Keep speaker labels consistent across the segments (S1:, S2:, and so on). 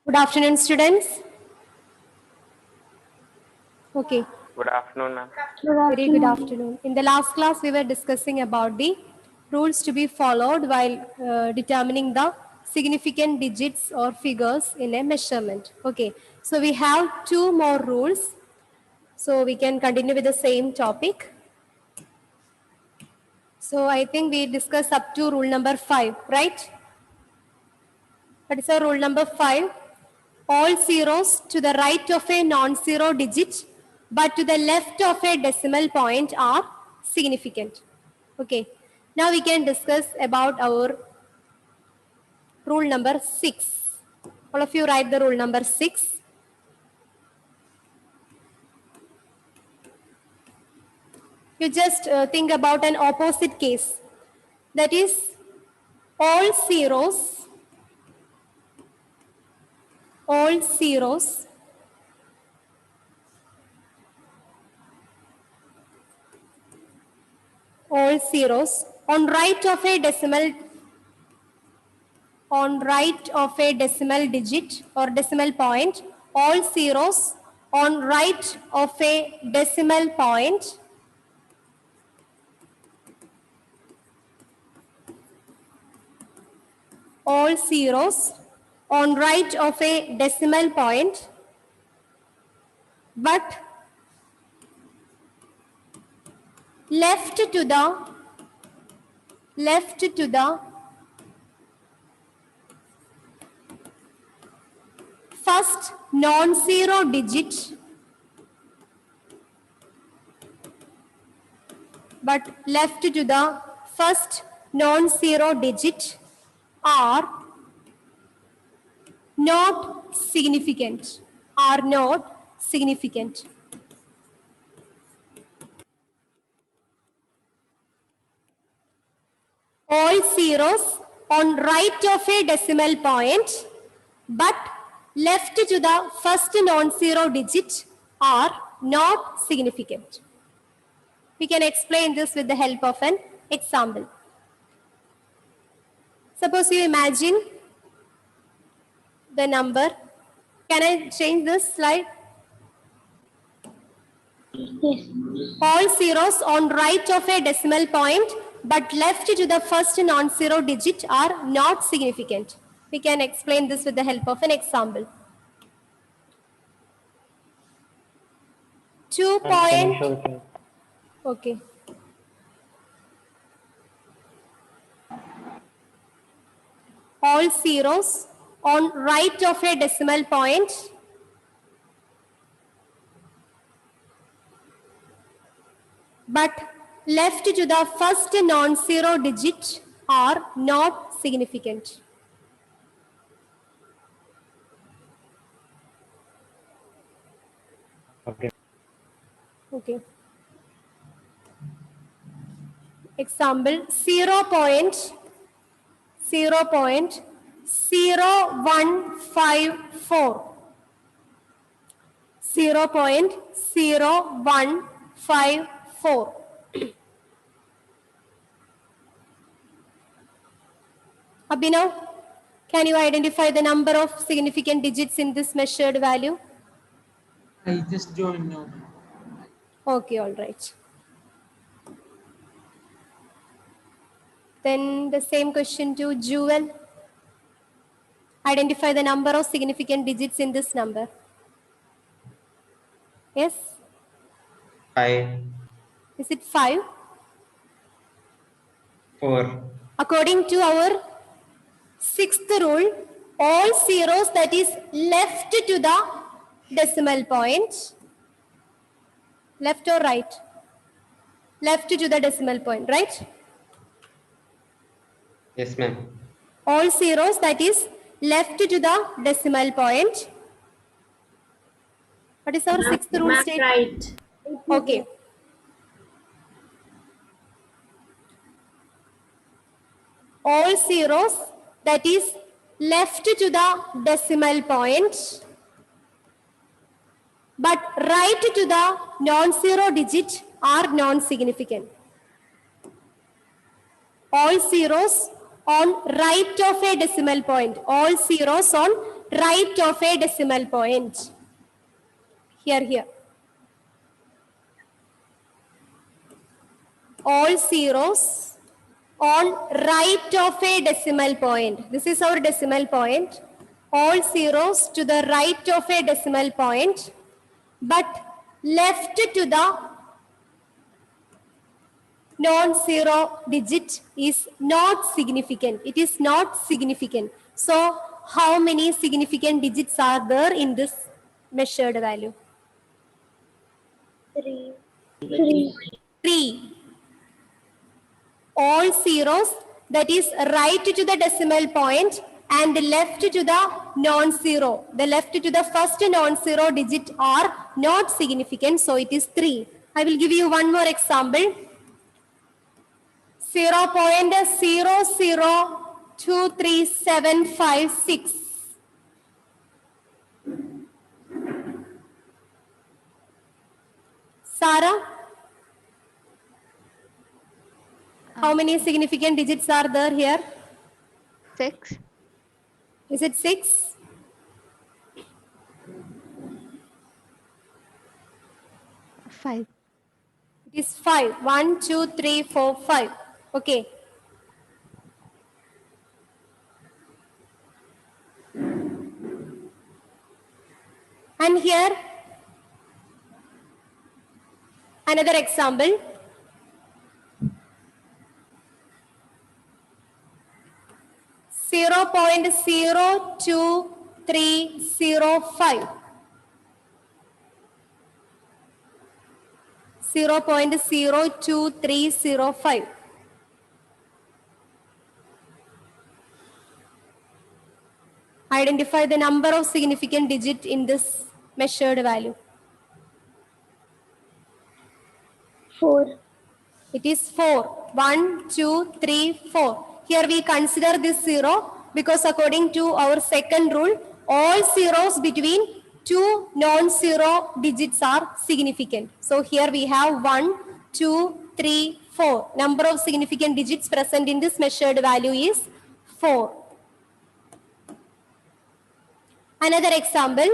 S1: Good afternoon, students. Okay,
S2: Good afternoon, ma'am.
S1: very good afternoon. In the last class, we were discussing about the rules to be followed while determining the significant digits or figures in a measurement. Okay, so we have two more rules. So we can continue with the same topic. So I think we discussed up to rule number 5, right? That is our rule number 5. All zeros to the right of a non-zero digit but to the left of a decimal point are significant. Okay. Now we can discuss about our rule number 6. All of you write the rule number 6. You just think about an opposite case. That is, all zeros all zeros on right of a decimal digit or decimal point, all zeros on right of a decimal point all zeros on right of a decimal point, but left to the first non-zero digit, are not significant. All zeros on right of a decimal point but left to the first non-zero digit are not significant. We can explain this with the help of an example. Suppose you imagine the number. Can I change this slide?
S3: Yes.
S1: All zeros on right of a decimal point but left to the first non-zero digit are not significant. We can explain this with the help of an example. 2 point. Okay. All zeros on right of a decimal point but left to the first non-zero digit are not significant. Okay. Example 0.0.0154. 0.0154. Abhinav, can you identify the number of significant digits in this measured value?
S4: I just joined now.
S1: Okay, all right. Then the same question to Jewel. Identify the number of significant digits in this number. Yes?
S2: 5,
S1: Is it 5?
S2: 4,
S1: According to our sixth rule, all zeros that is left to the decimal point, left or right? Left to the decimal point, right?
S2: yes, ma'am.
S1: All zeros that is left to the decimal point. What is our sixth rule statement?
S3: Right.
S1: Okay. All zeros that is left to the decimal point but right to the non-zero digit are non-significant. All zeros on right of a decimal point. All zeros on right of a decimal point. Here. All zeros on right of a decimal point. This is our decimal point. All zeros to the right of a decimal point, but left to the non-zero digit is not significant. It is not significant. So, how many significant digits are there in this measured value? 3. All zeros, that is right to the decimal point and left to the non-zero. The left to the first non-zero digit are not significant, so it is 3. I will give you one more example. 0.00237556. Sarah? How many significant digits are there here?
S3: 6.
S1: Is it 6?
S3: Five.
S1: It is 5. 1, 2, 3, 4, 5. Okay. And here, another example. 0.02305. 0.02305. Identify the number of significant digits in this measured value.
S3: 4.
S1: It is 4. 1, 2, 3, 4. Here we consider this 0 because according to our second rule, all zeros between two non-zero digits are significant. So here we have 1, 2, 3, 4. Number of significant digits present in this measured value is 4. Another example.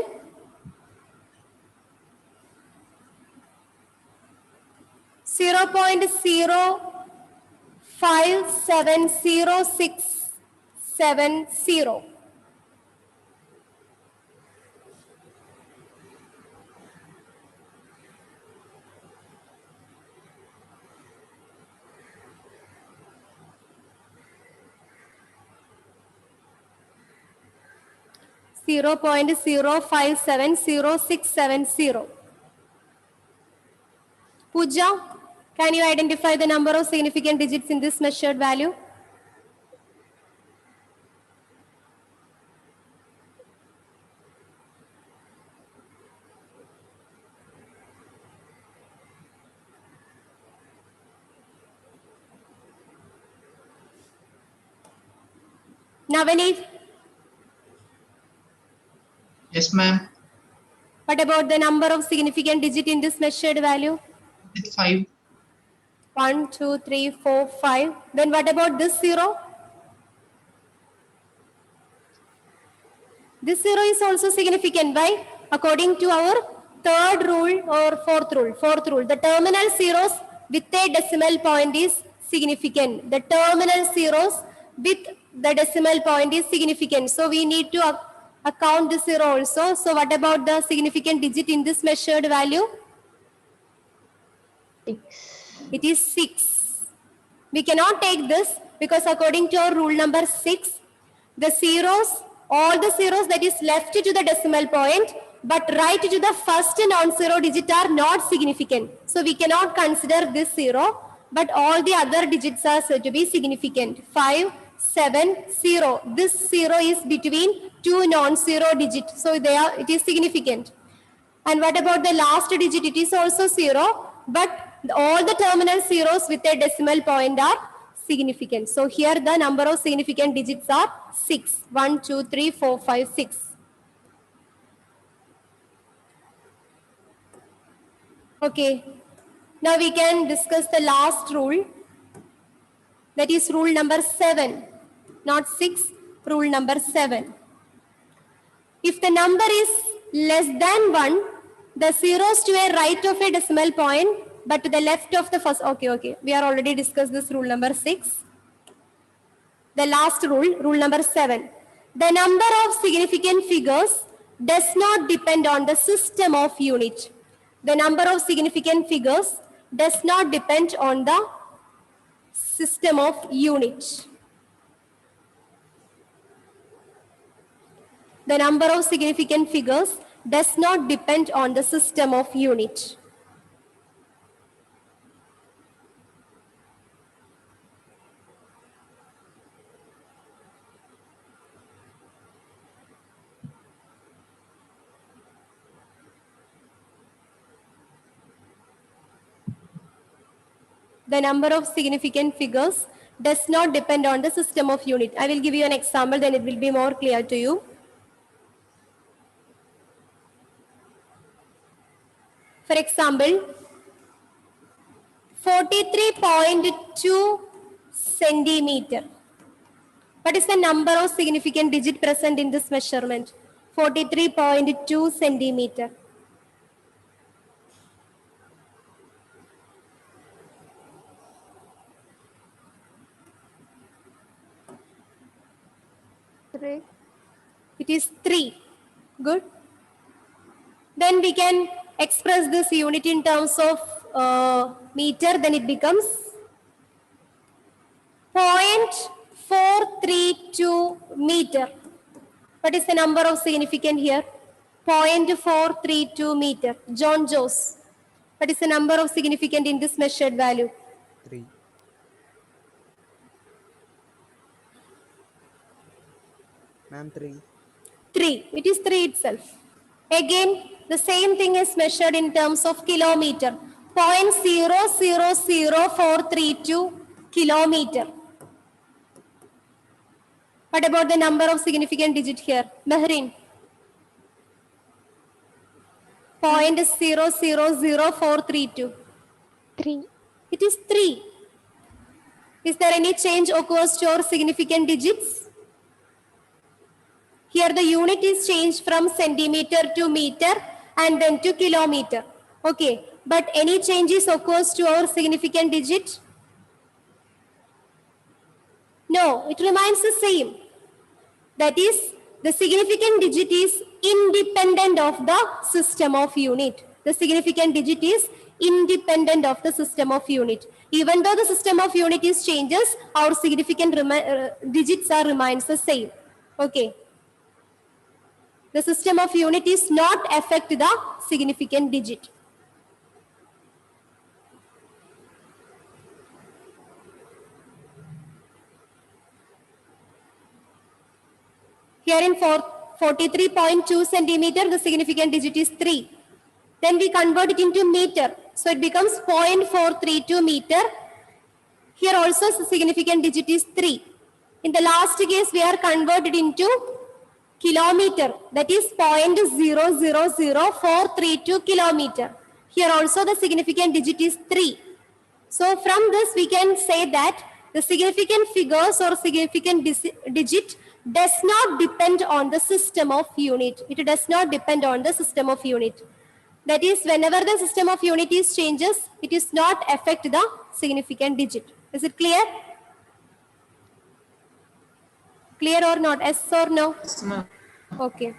S1: 0.057067. 0.057067. Pooja, can you identify the number of significant digits in this measured value? Navaneet,
S4: Yes, ma'am.
S1: what about the number of significant digit in this measured value?
S4: It's 5.
S1: 1, 2, 3, 4, 5. Then what about this 0? This 0 is also significant. Why? According to our third rule or fourth rule. The terminal zeros with a decimal point is significant. The terminal zeros with the decimal point is significant. So we need to account this 0 also. So what about the significant digit in this measured value?
S3: 6.
S1: It is 6. We cannot take this because according to our rule number 6, the zeros, all the zeros that is left to the decimal point but right to the first non-zero digit are not significant. So we cannot consider this 0, but all the other digits are said to be significant. 5, 7, 0. This 0 is between two non-zero digits. So it is significant. And what about the last digit? It is also 0, but all the terminal zeros with a decimal point are significant. So here the number of significant digits are 6. 1, 2, 3, 4, 5, 6. Okay. Now we can discuss the last rule. That is rule number 7. Not 6, rule number 7. If the number is less than 1, the zeros to a right of a decimal point, but to the left of the first. Okay. We are already discussed this rule number 6. The last rule, rule number 7. The number of significant figures does not depend on the system of unit. The number of significant figures does not depend on the system of unit. The number of significant figures does not depend on the system of unit. The number of significant figures does not depend on the system of unit. I will give you an example, then it will be more clear to you. For example, 43.2 centimeter. What is the number of significant digit present in this measurement? 43.2 centimeter.
S3: Three.
S1: It is 3. Good. Then we can express this unit in terms of meter. Then it becomes 0.432 meter. What is the number of significant here? 0.432 meter. John Joes. What is the number of significant in this measured value?
S5: 3. Ma'am, 3.
S1: 3. It is 3 itself. Again, the same thing is measured in terms of kilometer. 0.000432 kilometer. What about the number of significant digit here? Mehreen. 0.000432.
S3: 3.
S1: It is 3. Is there any change occurs to our significant digits? Here the unit is changed from centimeter to meter and then to kilometer. Okay. But any changes occurs to our significant digit? No, it remains the same. That is, the significant digit is independent of the system of unit. The significant digit is independent of the system of unit. Even though the system of unit is changes, our significant digits are remains the same. Okay. The system of unit is not affect the significant digit. Here in 43.2 centimeter, the significant digit is 3. Then we convert it into meter. So it becomes 0.432 meter. Here also the significant digit is 3. In the last case, we are converted into kilometer. That is 0.000432 kilometer. Here also the significant digit is 3. So from this we can say that the significant figures or significant digit does not depend on the system of unit. It does not depend on the system of unit. That is, whenever the system of unit is changes, it is not affect the significant digit. Is it clear? Clear or not? Yes or no?
S4: Yes, ma'am.
S1: Okay.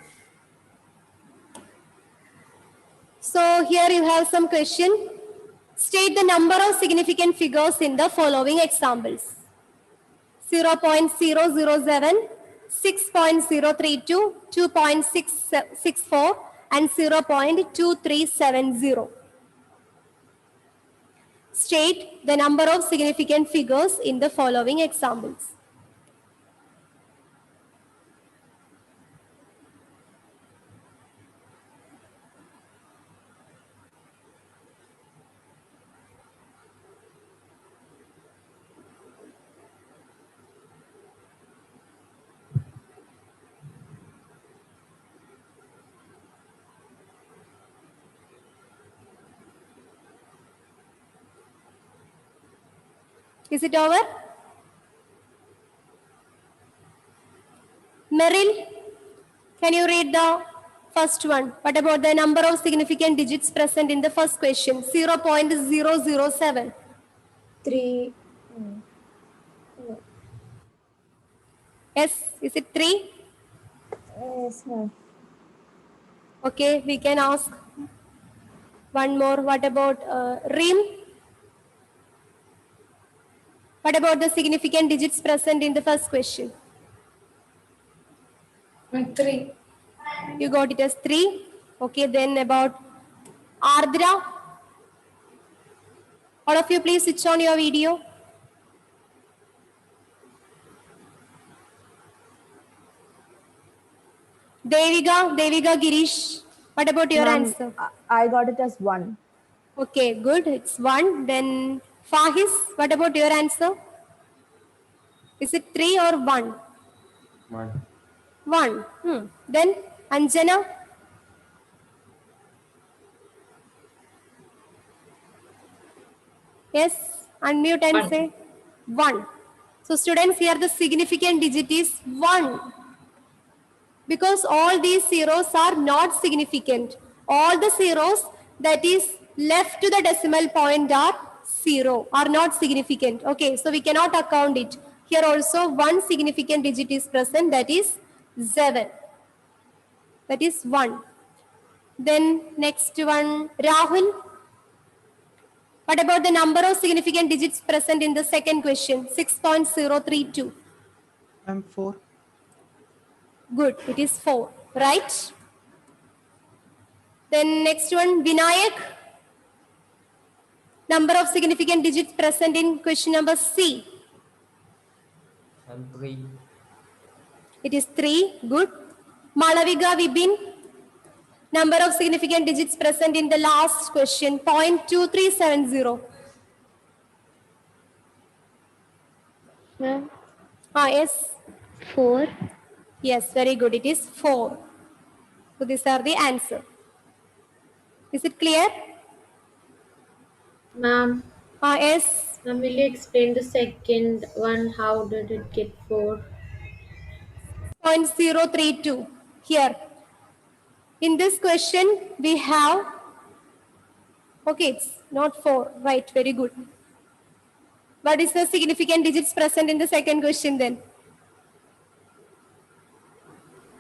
S1: So here you have some question. State the number of significant figures in the following examples. 0.007, 6.032, 2.664 and 0.2370. State the number of significant figures in the following examples. Is it over? Can you read the first one? What about the number of significant digits present in the first question? 0.007.
S3: 3.
S1: Yes, is it 3?
S3: Yes, ma'am.
S1: Okay, we can ask one more. What about Reem? What about the significant digits present in the first question?
S3: 3.
S1: You got it as 3. Okay, then about Ardra. All of you please switch on your video. Deviga Girish. What about your
S6: Ma'am,
S1: answer?
S6: I got it as 1.
S1: Okay, good. It's 1. Then Fahis, what about your answer? Is it 3 or 1?
S2: 1.
S1: 1. Then Anjana. Yes, unmute and say 1. So students, here the significant digit is 1. Because all these zeros are not significant. All the zeros that is left to the decimal point are 0, are not significant. Okay, so we cannot account it. Here also one significant digit is present, that is 7. That is 1. Then next one, Rahul. What about the number of significant digits present in the second question? 6.032.
S5: Ma'am, 4.
S1: Good, it is 4, right? Then next one, Vinayak. Number of significant digits present in question number C.
S2: And 3.
S1: It is 3, good. Malaviga Vibin. Number of significant digits present in the last question, 0.2370.
S3: Ma'am.
S1: Yes.
S3: 4.
S1: Yes, very good. It is 4. So these are the answer. Is it clear?
S7: Ma'am,
S1: Yes.
S7: will you explain the second one? How did it get 4?
S1: 0.032 here. In this question, we have, okay, it's not 4, right, very good. What is the significant digits present in the second question then?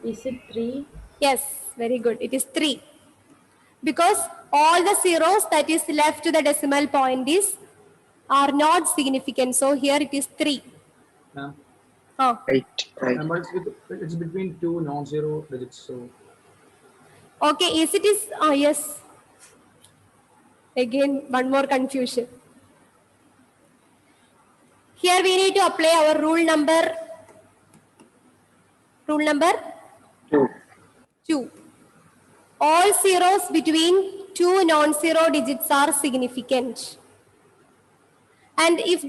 S7: Is it 3?
S1: Yes, very good, it is 3. Because all the zeros that is left to the decimal point are not significant, so here it is 3.
S8: Ma'am,
S2: Right.
S8: ma'am, but it's between two non-zero digits. So
S1: Okay, is it is, yes. Again, one more confusion. Here we need to apply our rule number
S2: 2.
S1: 2. All zeros between two non-zero digits are significant. And if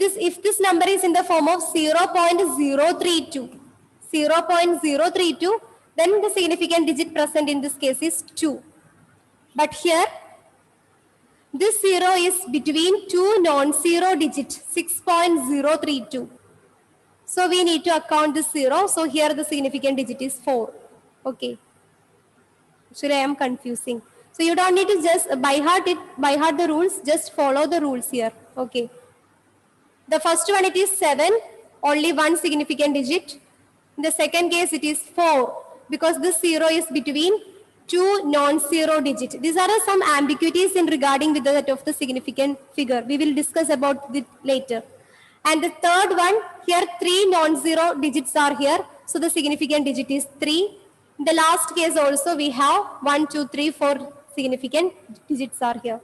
S1: this number is in the form of 0.032, then the significant digit present in this case is 2. But here, this 0 is between two non-zero digits, 6.032. So we need to account this 0. So here the significant digit is 4. Okay. Actually, I am confusing. So you don't need to just by heart the rules, just follow the rules here. Okay. The first one, it is 7, only one significant digit. In the second case, it is 4, because this 0 is between two non-zero digits. These are some ambiguities in regarding with that of the significant figure. We will discuss about it later. And the third one, here 3 non-zero digits are here. So the significant digit is 3. In the last case also, we have 1, 2, 3, 4 significant digits are here.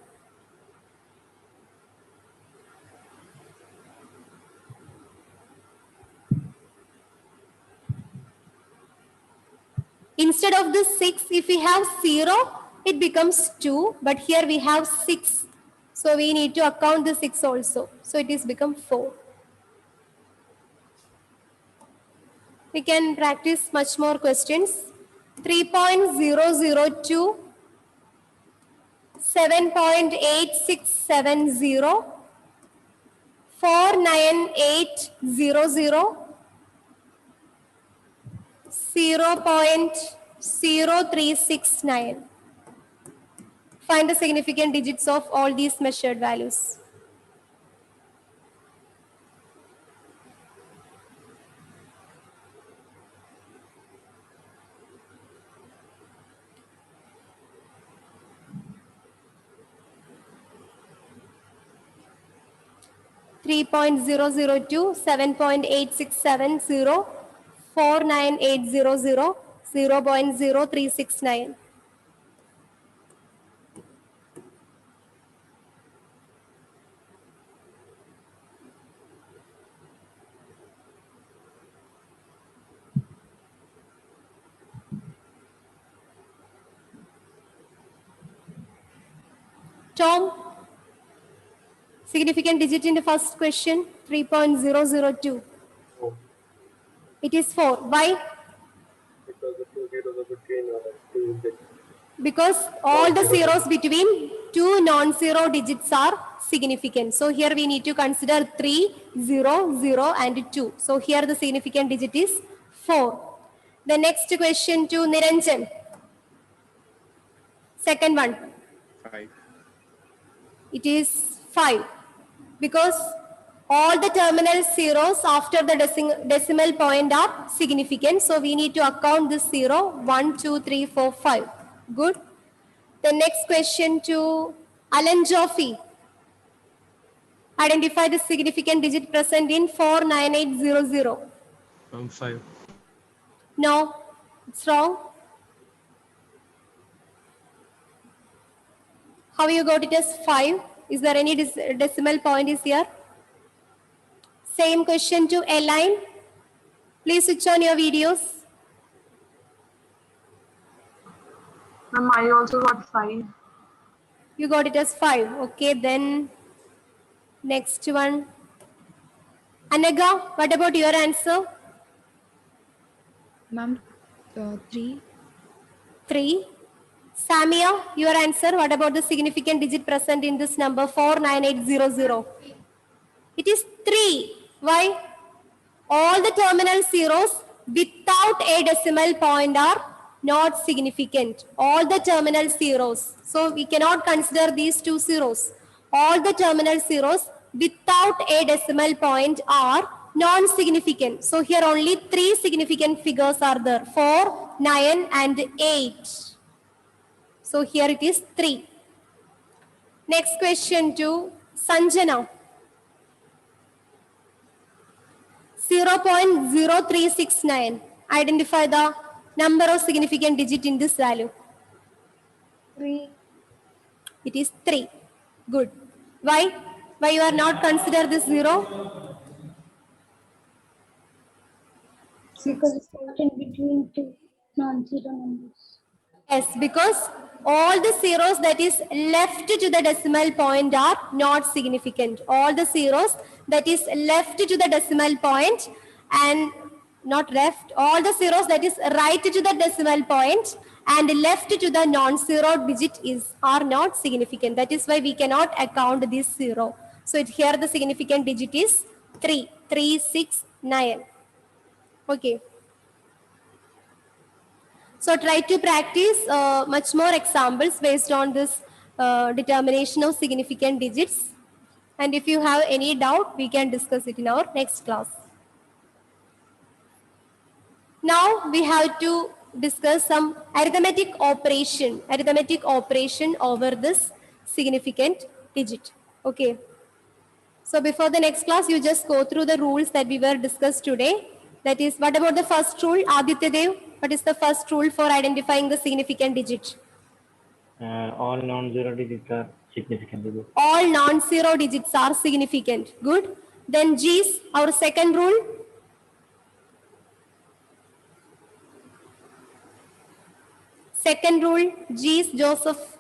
S1: Instead of the 6, if we have 0, it becomes 2. But here we have 6. So we need to account the 6 also. So it is become 4. We can practice much more questions. 3.002, 7.8670, 49800, 0.0 0369. Find the significant digits of all these measured values. Three 3.002, 7.8670, 49800, 0.0369. Tom, significant digit in the first question, 3.002. It is 4. Why?
S8: Because the two zeros are between two digits.
S1: Because all the zeros between two non-zero digits are significant. So here we need to consider 3, 0, 0 and 2. So here the significant digit is 4. The next question to Niranjan. Second one.
S5: 5.
S1: It is 5. Because all the terminal zeros after the decimal point are significant. So we need to account this 0, 1, 2, 3, 4, 5. Good. The next question to Alan Joffe. Identify the significant digit present in 49800.
S5: 5.
S1: No, it's wrong. How you got it as 5? Is there any decimal point is here? Same question to Elaine. Please switch on your videos.
S6: Ma'am, I also got 5.
S1: You got it as 5. Okay, then next one. Anaga, what about your answer?
S3: Ma'am, 3.
S1: 3. Samia, your answer. What about the significant digit present in this number 49800? It is 3. Why? All the terminal zeros without a decimal point are not significant. All the terminal zeros. So we cannot consider these two zeros. All the terminal zeros without a decimal point are non-significant. So here only 3 significant figures are there. 4, 9 and 8. So here it is 3. Next question to Sanjana. 0.0369. Identify the number of significant digit in this value.
S3: 3.
S1: It is 3. Good. Why? Why you are not consider this 0?
S3: Because it's in between two non-zero numbers.
S1: Yes, because all the zeros that is left to the decimal point are not significant. All the zeros that is left to the decimal point and not left, all the zeros that is right to the decimal point and left to the non-zero digit are not significant. That is why we cannot account this 0. So here the significant digit is 3, 369. Okay. So try to practice much more examples based on this determination of significant digits. And if you have any doubt, we can discuss it in our next class. Now we have to discuss some arithmetic operation over this significant digit. Okay. So before the next class, you just go through the rules that we were discussed today. That is, what about the first rule, Aditya Dev? What is the first rule for identifying the significant digit?
S2: All non-zero digits are significant digits.
S1: All non-zero digits are significant. Good. Then G's, our second rule. Second rule, G's, Joseph.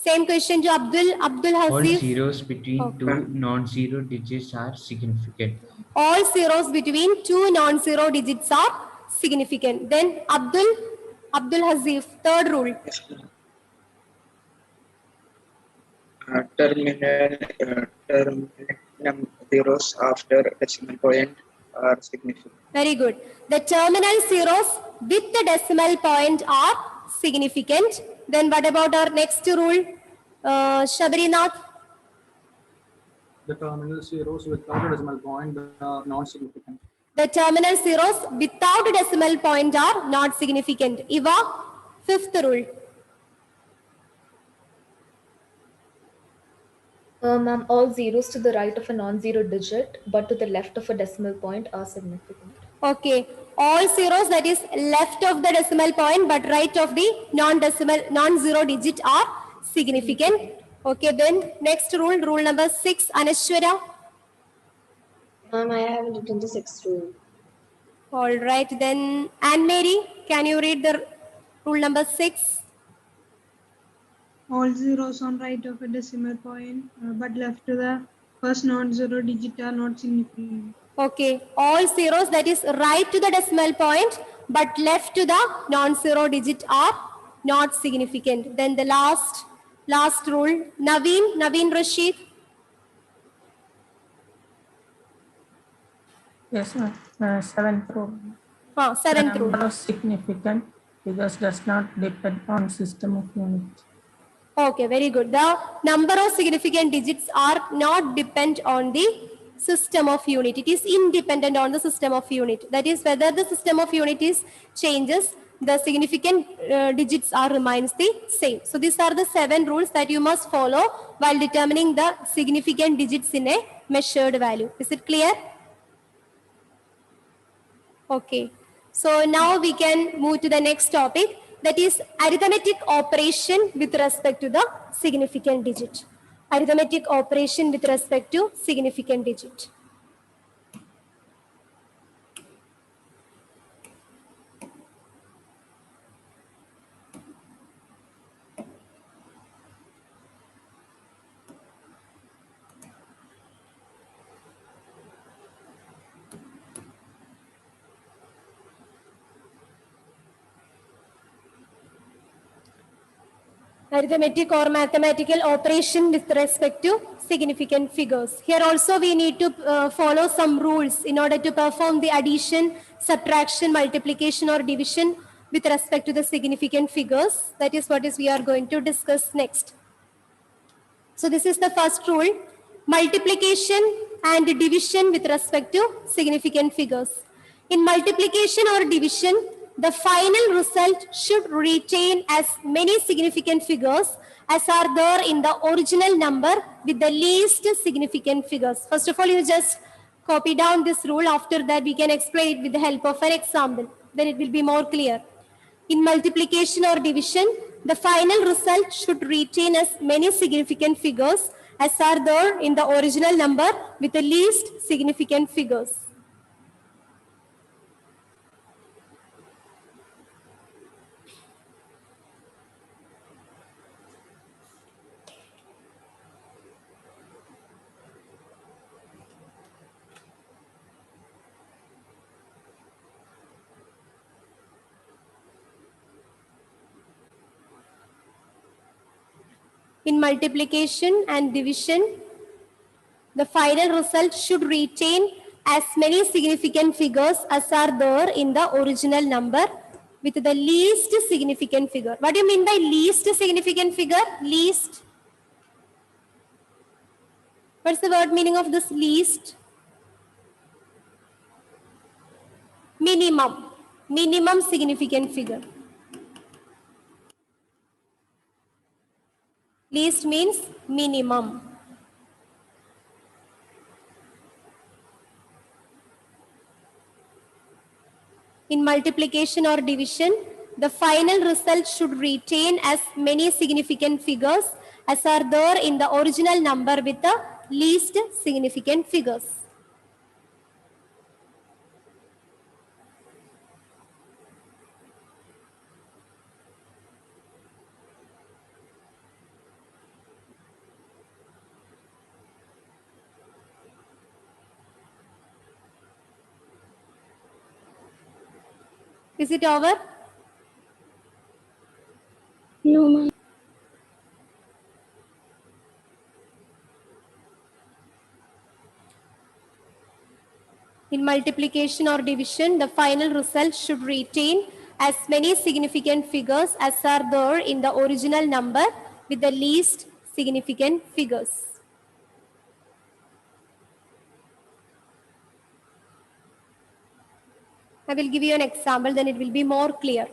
S1: Same question to Abdul
S9: All
S1: Hasif.
S9: zeros between two non-zero digits are significant.
S1: All zeros between two non-zero digits are significant. Then Abdul Hasif, third rule.
S2: Terminal
S10: zeros after decimal point are significant.
S1: Very good. The terminal zeros with the decimal point are significant. Then what about our next rule? Shabarinath?
S8: The terminal zeros without a decimal point are non-significant.
S1: The terminal zeros without a decimal point are not significant. Eva, fifth rule.
S11: Ma'am, all zeros to the right of a non-zero digit, but to the left of a decimal point are significant.
S1: Okay. All zeros that is left of the decimal point but right of the non-zero digit are significant. Okay, then next rule, rule number 6, Anashwara.
S7: Ma'am, I haven't written the sixth rule.
S1: All right, then Anne-Mary, can you read the rule number 6?
S12: All zeros on right of a decimal point, but left to the first non-zero digit are not significant.
S1: Okay, all zeros that is right to the decimal point but left to the non-zero digit are not significant. Then the last rule, Naveen Rashid.
S13: Yes, ma'am. Seventh rule.
S1: Seventh
S13: The
S1: rule.
S13: number of significant figures does not depend on system of units.
S1: Okay, very good. The number of significant digits are not dependent on the system of unit. It is independent on the system of unit. That is, whether the system of unit is changes, the significant digits are remains the same. So these are the 7 rules that you must follow while determining the significant digits in a measured value. Is it clear? Okay. So now we can move to the next topic, that is arithmetic operation with respect to the significant digit. Arithmetic operation with respect to significant digit. Arithmetic or mathematical operation with respect to significant figures. Here also we need to follow some rules in order to perform the addition, subtraction, multiplication or division with respect to the significant figures. That is what we are going to discuss next. So this is the first rule, multiplication and division with respect to significant figures. In multiplication or division, the final result should retain as many significant figures as are there in the original number with the least significant figures. First of all, you just copy down this rule. After that, we can explain it with the help of an example. Then it will be more clear. In multiplication or division, the final result should retain as many significant figures as are there in the original number with the least significant figures. In multiplication and division, the final result should retain as many significant figures as are there in the original number with the least significant figure. What do you mean by least significant figure? Least. What's the word meaning of this least? Minimum. Minimum significant figure. Least means minimum. In multiplication or division, the final result should retain as many significant figures as are there in the original number with the least significant figures. Is it over?
S3: No, ma'am.
S1: In multiplication or division, the final result should retain as many significant figures as are there in the original number with the least significant figures. I will give you an example, then it will be more clear.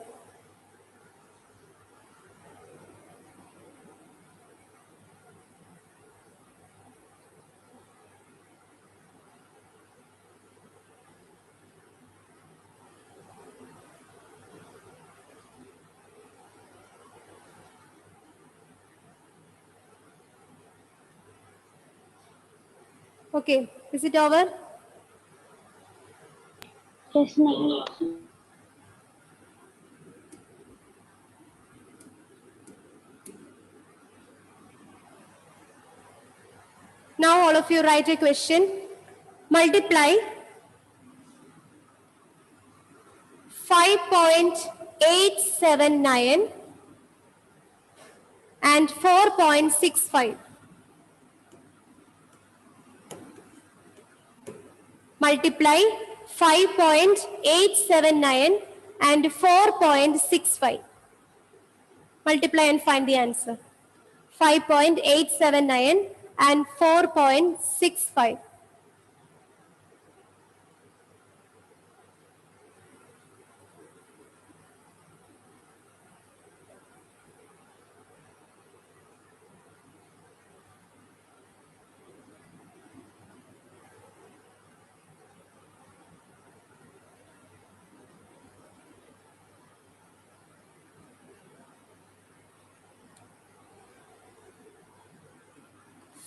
S1: Okay, is it over?
S3: Yes, ma'am.
S1: Now all of you write a question. Multiply 5.879 and 4.65. Multiply 5.879 and 4.65. Multiply and find the answer. 5.879 and 4.65.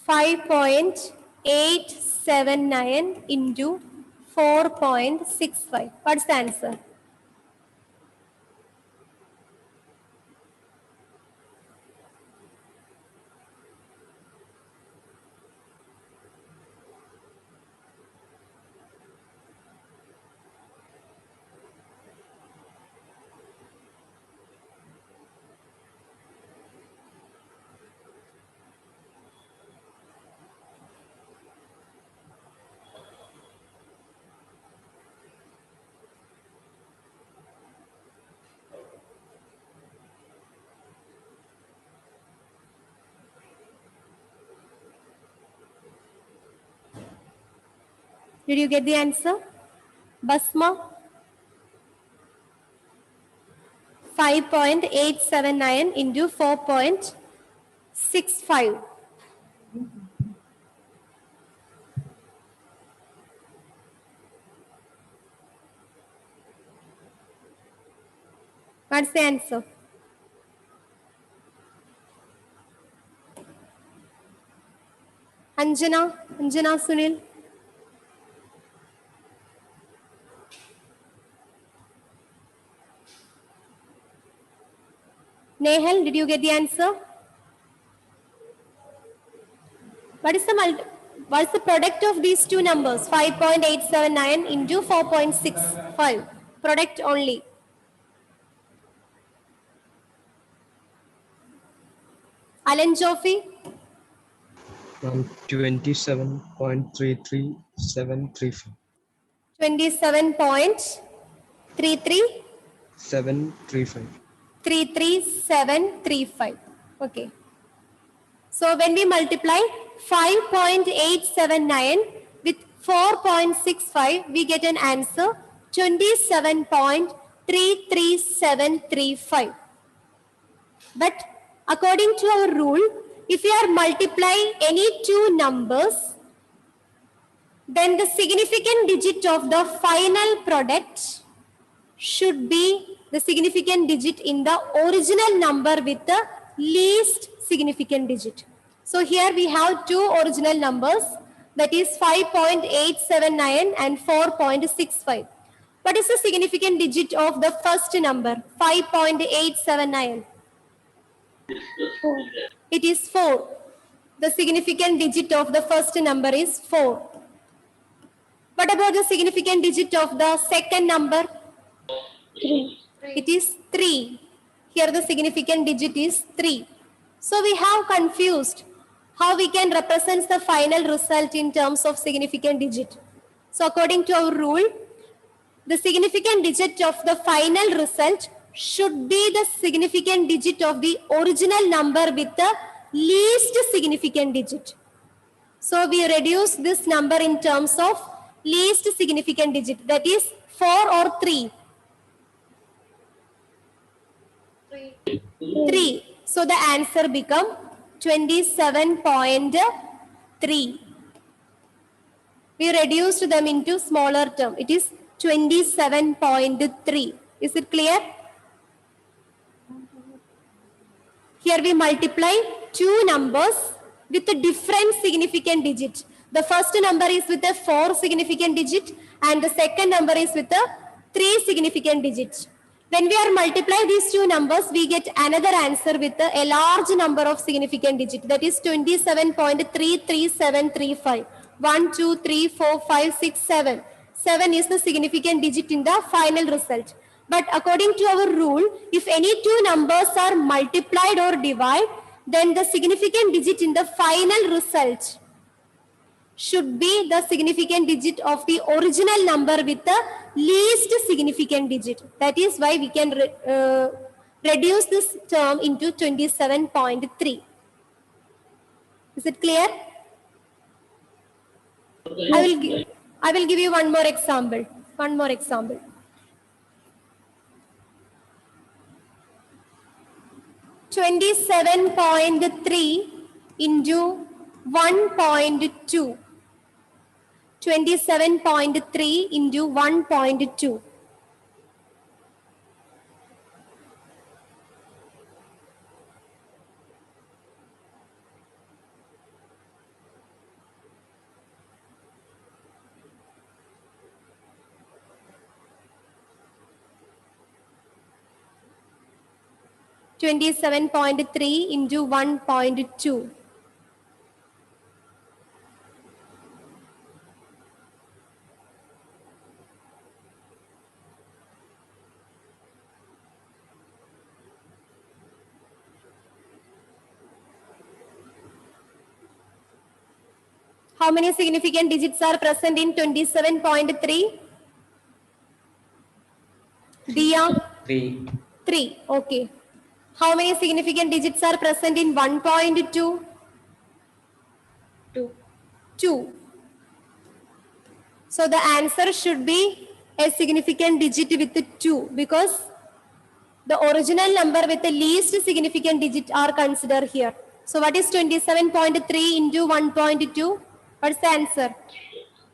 S1: Five 5.879 into 4.65. What's the answer? Did you get the answer? Basma? 5.879 into 4.65. What's the answer? Anjana Sunil. Nehal, did you get the answer? What's the product of these two numbers? 5.879 into 4.65. Product only. Alan Joffy?
S5: 27.33735.
S1: 27.33?
S5: 735.
S1: 33735. Okay. So when we multiply 5.879 with 4.65, we get an answer 27.33735. But according to our rule, if we are multiplying any two numbers, then the significant digit of the final product should be the significant digit in the original number with the least significant digit. So here we have two original numbers, that is 5.879 and 4.65. What is the significant digit of the first number, 5.879? It is 4. The significant digit of the first number is 4. What about the significant digit of the second number?
S3: 3.
S1: It is 3. Here the significant digit is 3. So we have confused how we can represent the final result in terms of significant digit. So according to our rule, the significant digit of the final result should be the significant digit of the original number with the least significant digit. So we reduce this number in terms of least significant digit, that is 4 or 3. 3. So the answer become 27.3. We reduced them into smaller term. It is 27.3. Is it clear? Here we multiply two numbers with a different significant digit. The first number is with a 4 significant digit and the second number is with a 3 significant digit. When we are multiply these two numbers, we get another answer with a large number of significant digit, that is 27.33735. 1, 2, 3, 4, 5, 6, 7. 7 is the significant digit in the final result. But according to our rule, if any two numbers are multiplied or divided, then the significant digit in the final result should be the significant digit of the original number with the least significant digit. That is why we can reduce this term into 27.3. Is it clear? I will give you one more example. 27.3 into 1.2. 27.3 into 1.2. (27.3 into 1.2). How many significant digits are present in 27.3? Dia?
S9: 3.
S1: 3. Okay. How many significant digits are present in 1.2?
S11: 2.
S1: 2. So the answer should be a significant digit with 2 because the original number with the least significant digit are considered here. So what is 27.3 into 1.2? What's the answer?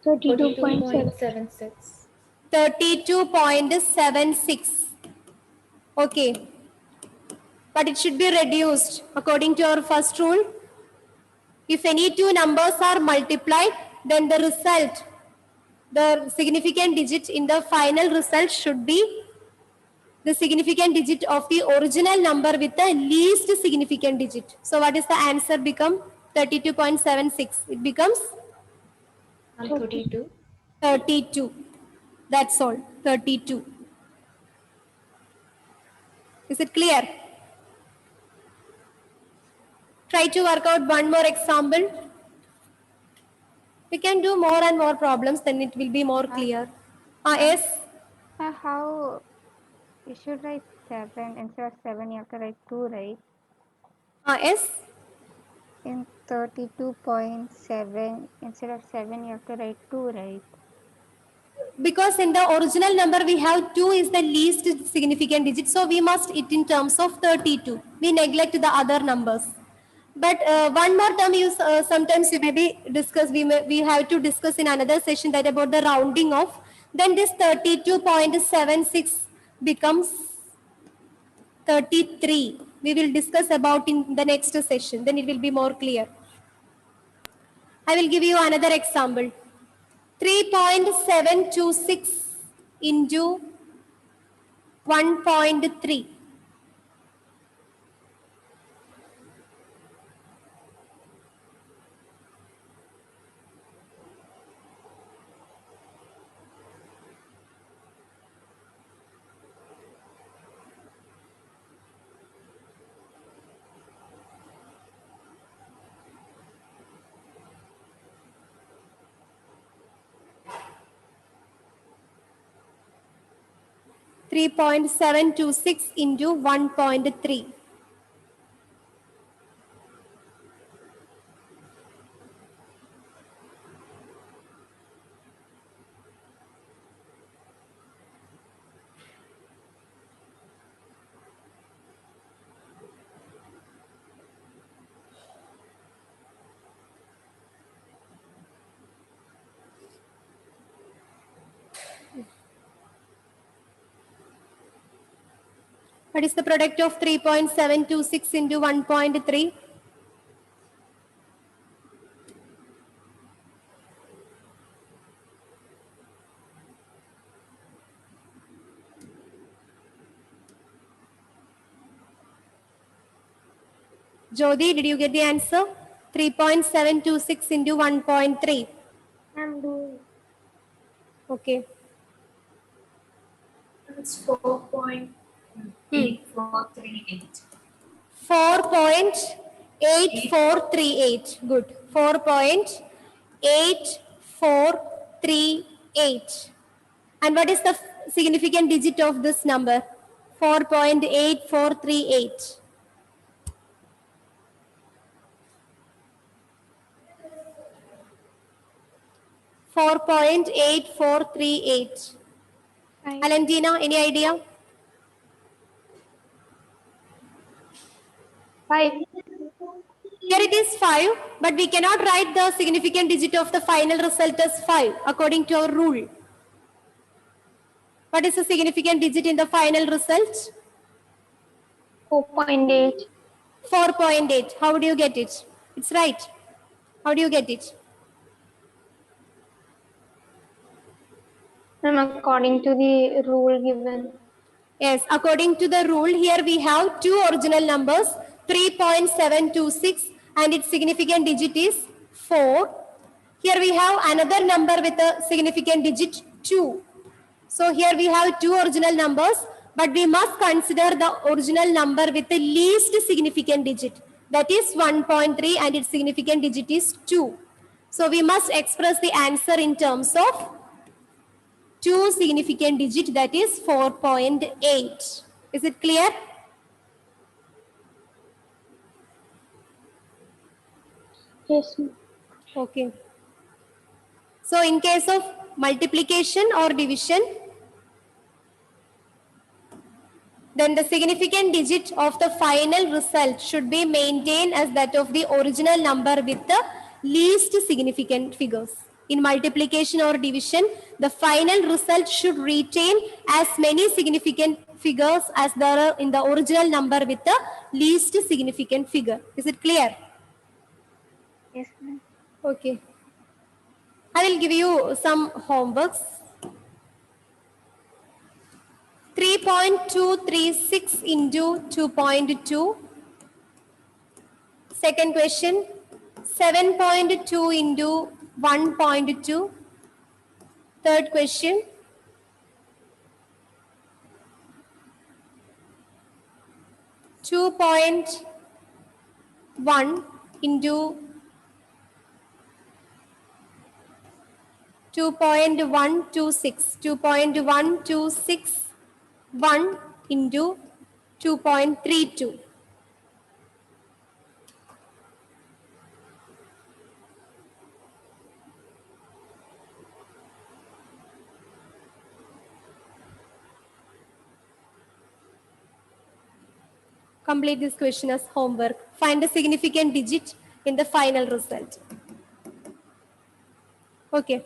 S3: 32.76.
S1: 32.76. Okay. But it should be reduced according to our first rule. If any two numbers are multiplied, then the result, the significant digit in the final result should be the significant digit of the original number with the least significant digit. So what is the answer become? 32.76. It becomes
S11: 32.
S1: 32. That's all. 32. Is it clear? Try to work out one more example. We can do more and more problems, then it will be more clear. Yes?
S3: How you should write 7 instead of 7, you have to write 2, right?
S1: Yes?
S3: In 32.7, instead of 7, you have to write 2, right?
S1: Because in the original number we have 2 is the least significant digit, so we must it in terms of 32. We neglect the other numbers. But one more term you sometimes you maybe discuss, we have to discuss in another session that about the rounding off. Then this 32.76 becomes 33. We will discuss about in the next session. Then it will be more clear. I will give you another example. 3.726 into 1.3. 3.726 into 1.3. What is the product of 3.726 into 1.3? Jodi, did you get the answer? 3.726 into 1.3.
S3: I'm doing.
S1: Okay.
S7: It's 4.8438.
S1: 4.8438. Good. 4.8438. And what is the significant digit of this number? 4.8438. $4.8438. Alantina, any idea?
S3: 5.
S1: Here it is 5, but we cannot write the significant digit of the final result as 5 according to our rule. What is the significant digit in the final result?
S3: 4.8.
S1: 4.8. How do you get it? It's right. How do you get it?
S3: According to the rule given.
S1: Yes, according to the rule, here we have two original numbers, 3.726, and its significant digit is 4. Here we have another number with a significant digit 2. So here we have two original numbers, but we must consider the original number with the least significant digit. That is 1.3 and its significant digit is 2. So we must express the answer in terms of two significant digit, that is 4.8. Is it clear?
S3: Yes.
S1: Okay. So in case of multiplication or division, then the significant digit of the final result should be maintained as that of the original number with the least significant figures. In multiplication or division, the final result should retain as many significant figures as there are in the original number with the least significant figure. Is it clear?
S3: Yes, ma'am.
S1: Okay. I will give you some homeworks. 3.236 into 2.2. Second question, 7.2 into 1.2. Third question, 2.1 into 2.126. 2.126 1 into 2.32. Complete this question as homework. Find the significant digit in the final result. Okay.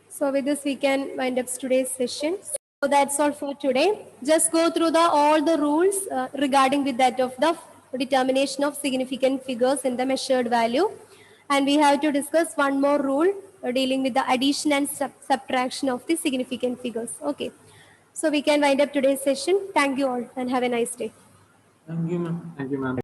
S1: So with this, we can wind up today's session. So that's all for today. Just go through all the rules regarding with that of the determination of significant figures in the measured value. And we have to discuss one more rule dealing with the addition and subtraction of the significant figures. Okay. So we can wind up today's session. Thank you all and have a nice day.
S8: Thank you, ma'am. Thank you, ma'am.